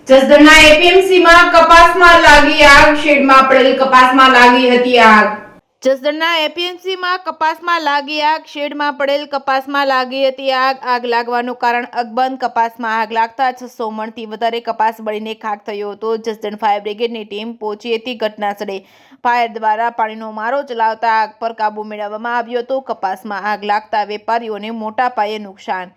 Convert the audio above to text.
જસદણના એપીએમસીમાં કપાસમાં લાગી આગ, શેડમાં પડેલ કપાસમાં લાગી હતી આગ. જસદણના એપીએમસીમાં કપાસમાં લાગી આગ, શેડમાં પડેલ કપાસમાં લાગી હતી આગ. આગ લાગવાનું કારણ અકબંધ. કપાસમાં આગ લાગતા 600 મણથી વધારે કપાસ બળીને ખાખ થયો હતો. જસદણ ફાયર બ્રિગેડની ટીમ પહોંચી હતી ઘટના સ્થળે. ફાયર દ્વારા પાણીનો મારો ચલાવતા આગ પર કાબુ મેળવવામાં આવ્યો હતો. કપાસમાં આગ લાગતા વેપારીઓને મોટા પાયે નુકસાન.